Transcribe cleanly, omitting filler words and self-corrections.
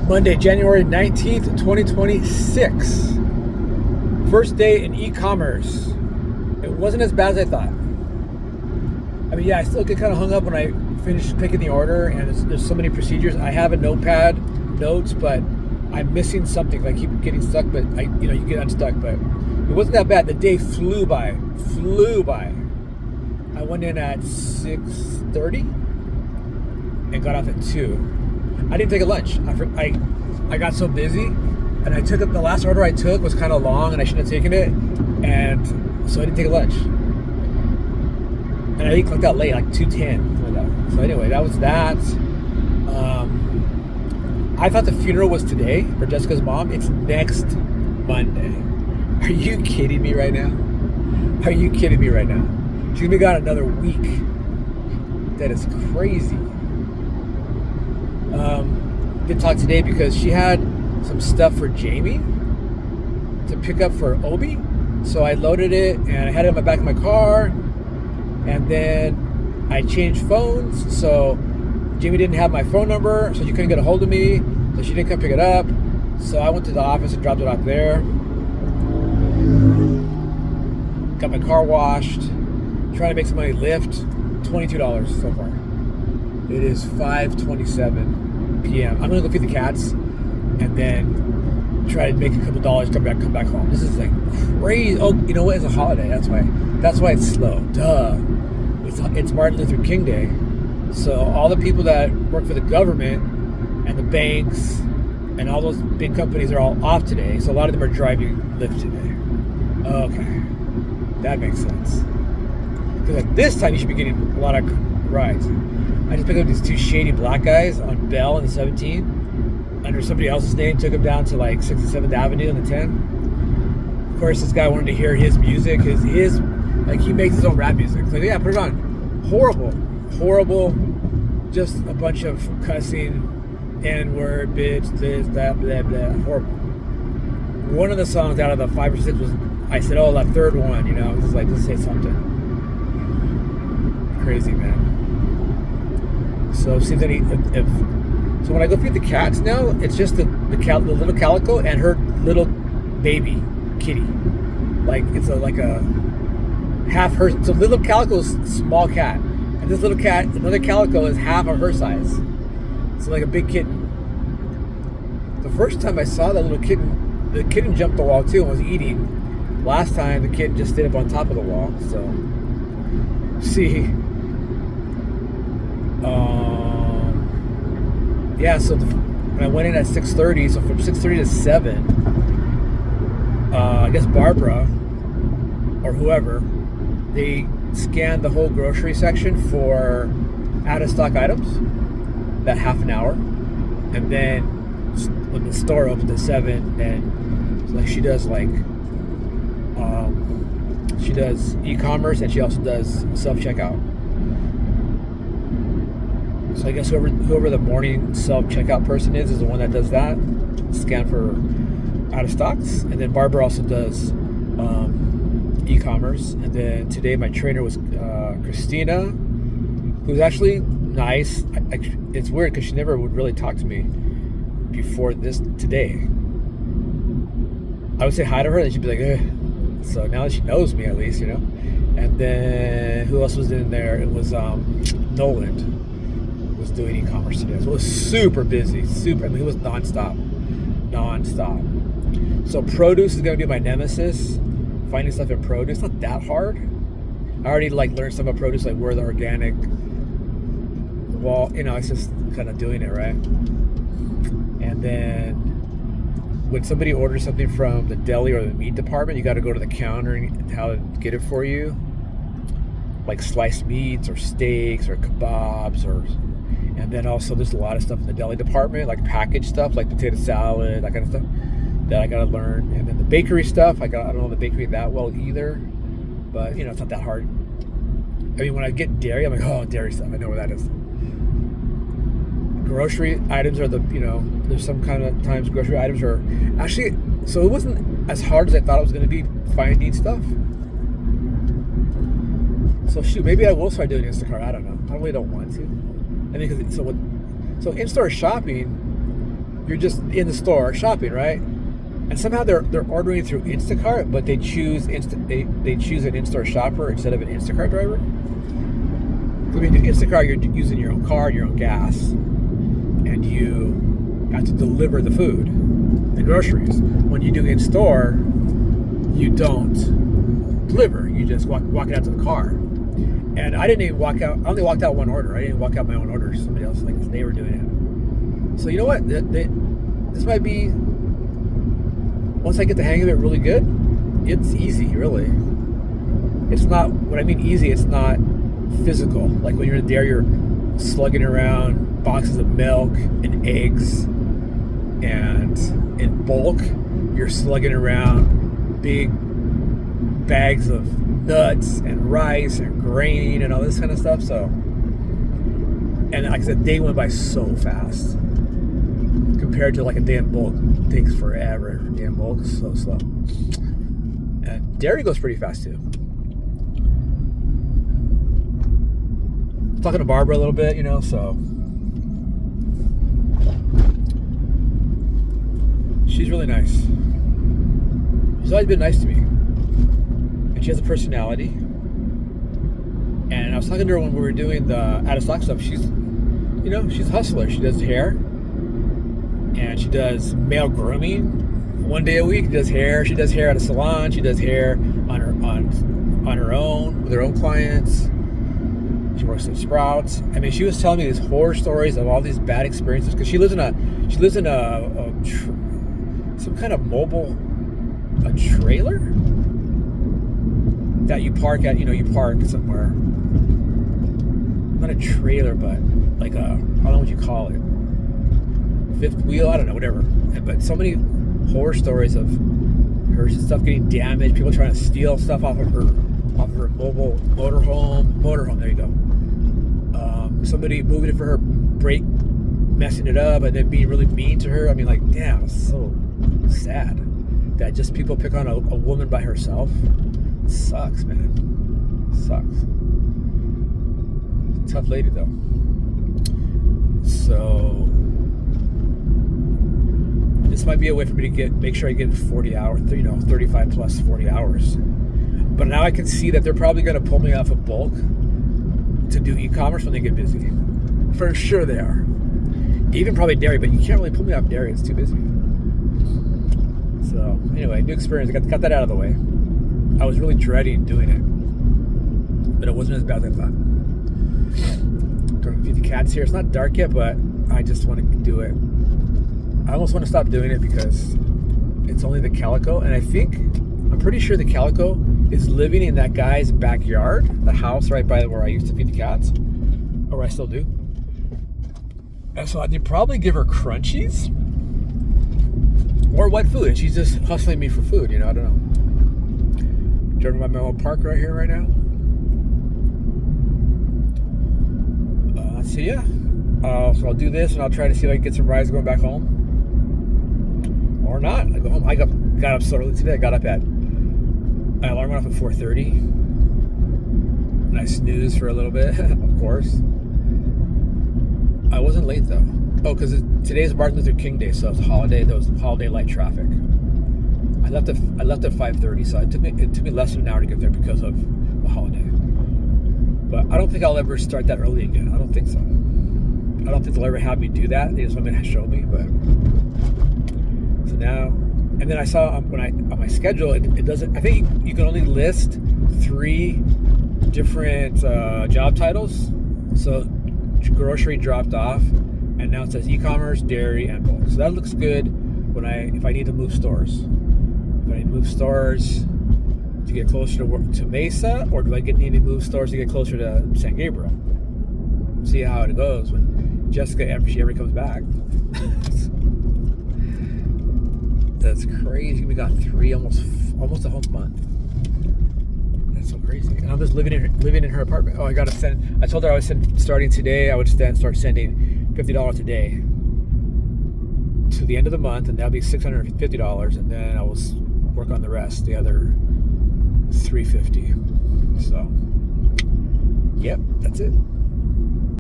Monday, January 19th, 2026. First day in e-commerce. It wasn't as bad as I thought. I mean, yeah, I still get kind of hung up when I finish picking the order and there's so many procedures. I have a notepad, notes, but I'm missing something. I keep getting stuck, but you get unstuck. But it wasn't that bad. The day flew by. I went in at 6:30 and got off at 2. I didn't take a lunch. I got so busy, and I took the last order I took was kind of long, and I shouldn't have taken it, and so I didn't take a lunch. And I clocked out late, like 2:10. So anyway, that was that. I thought the funeral was today for Jessica's mom. It's next Monday. Are you kidding me right now? Are you kidding me right now? She's gonna be gone another week. That is crazy. Did talk today because she had some stuff for Jamie to pick up for Obi. So I loaded it and I had it in the back of my car. And then I changed phones. So Jamie didn't have my phone number, so she couldn't get a hold of me. So she didn't come pick it up. So I went to the office and dropped it off there. Got my car washed. Trying to make some money. Lyft. $22 so far. It is 5:27 p.m. I'm gonna go feed the cats and then try to make a couple dollars, come back home. This is like crazy. Oh, you know what? It's a holiday. That's why it's slow. Duh. It's Martin Luther King Day. So all the people that work for the government and the banks and all those big companies are all off today. So a lot of them are driving Lyft today. Okay. That makes sense. Because at this time you should be getting a lot of rides. I just picked up these two shady black guys on Bell and the 17 under somebody else's name, took them down to like 6th and 7th Avenue and the 10. Of course, this guy wanted to hear his music. His like he makes his own rap music. So yeah, put it on. Horrible. Just a bunch of cussing, N-word, bitch, this, that, blah, blah. Horrible. One of the songs out of the 5 or 6 was, I said, oh, that third one, just like, let's say something. Crazy, man. So see that so when I go feed the cats now, it's just the little calico and her little baby kitty. Like it's like a half her. So little calico's small cat, and this little cat, another calico, is half of her size. So like a big kitten. The first time I saw that little kitten, the kitten jumped the wall too and was eating. Last time the kitten just stayed up on top of the wall. So see. Yeah, so when I went in at 6:30, so from 6:30 to 7, I guess Barbara or whoever, they scanned the whole grocery section for out-of-stock items, that half an hour, and then when the store opened at 7, and like she does e-commerce and she also does self-checkout. So I guess whoever the morning self-checkout person is the one that does that, scan for out of stocks. And then Barbara also does e-commerce. And then today my trainer was Christina, who's actually nice. It's weird because she never would really talk to me before today. I would say hi to her and she'd be like, ugh. So now that she knows me at least, And then who else was in there? It was Nolan. Was doing e-commerce today. So it was super busy. It was non-stop. So produce is going to be my nemesis. Finding stuff in produce, not that hard. I already learned some about produce, like where the organic it's just kind of doing it, right? And then when somebody orders something from the deli or the meat department, you got to go to the counter and how to get it for you. Like sliced meats or steaks or kebabs and then also there's a lot of stuff in the deli department, like packaged stuff, like potato salad, that kind of stuff that I gotta learn. And then the bakery stuff, I don't know the bakery that well either, but it's not that hard. I mean, when I get dairy, I'm like, oh, dairy stuff, I know where that is. Grocery items are there's some kind of times grocery items are actually, so it wasn't as hard as I thought it was gonna be finding stuff. So shoot, maybe I will start doing Instacart. I don't know. I really don't want to. I mean, so in-store shopping, you're just in the store shopping, right? And somehow they're ordering through Instacart, but they choose they choose an in-store shopper instead of an Instacart driver. So when you do Instacart, you're using your own car, your own gas, and you have to deliver the food, the groceries. When you do in-store, you don't deliver. You just walk it out to the car. And I didn't even walk out. I only walked out one order. I didn't walk out my own order. Somebody else, like they were doing it. So you know what? This might be, once I get the hang of it really good, it's easy, really. It's not, what I mean easy, it's not physical. Like when you're in there, you're slugging around boxes of milk and eggs, and in bulk, you're slugging around big bags of nuts and rice and grain and all this kind of stuff. So, and like I said, day went by so fast compared to like a day in bulk. It takes forever. A day in bulk is so slow. And dairy goes pretty fast too. Talking to Barbara a little bit, you know, so she's really nice. She's always been nice to me. And she has a personality. And I was talking to her when we were doing the out of stock stuff. She's, you know, she's a hustler. She does hair, and she does male grooming 1 day a week. She does hair. She does hair at a salon. She does hair on her own with her own clients. She works at Sprouts. I mean, she was telling me these horror stories of all these bad experiences because she lives in some kind of a trailer that you park at. You know, you park somewhere. Not a trailer, but like I don't know what you call it. Fifth wheel, I don't know, whatever. But so many horror stories of her stuff getting damaged, people trying to steal stuff off of her mobile motorhome. There you go. Somebody moving it for her, messing it up, and then being really mean to her. I mean, like, damn, it's so sad that just people pick on a woman by herself. It sucks, man. It sucks. Tough lady though. So this might be a way for me to make sure I get 40 hours, 35 plus 40 hours. But now I can see that they're probably going to pull me off of bulk to do e-commerce when they get busy. For sure they are. Even probably dairy, but you can't really pull me off dairy. It's too busy. So anyway, new experience. I got that out of the way. I was really dreading doing it, but it wasn't as bad as I thought. Going to feed the cats here. It's not dark yet, but I just want to do it. I almost want to stop doing it because it's only the calico, and I'm pretty sure the calico is living in that guy's backyard, the house right by where I used to feed the cats, or I still do. And so I'd probably give her crunchies or wet food, and she's just hustling me for food. You know, I don't know. Driving by my old park right here right now. So yeah, so I'll do this, and I'll try to see if I can get some rides going back home, or not. I go home. I got up so early today. I got up at, my alarm went off at 4:30, and I snoozed for a little bit. Of course, I wasn't late though. Oh, because today's Martin Luther King Day, so it's a holiday. There was holiday light traffic. I left at 5:30, so it took me less than an hour to get there because of the holiday. But I don't think I'll ever start that early again. I don't think so. I don't think they'll ever have me do that. They just want to show me. But so now, and then I saw on my schedule, it doesn't. I think you can only list 3 different job titles. So grocery dropped off, and now it says e-commerce, dairy, and bulk. So that looks good if I need to move stores. If I need to move stores to get closer to Mesa, or do I need to move stores to get closer to San Gabriel? See how it goes when Jessica, if she ever comes back. That's crazy. We got 3, almost a whole month. That's so crazy. And I'm just living in her apartment. Oh, I gotta send. I told her I was starting today. I would start sending $50 a day to the end of the month, and that'll be $650, and then I will work on the rest, the other $350. So, yep, that's it.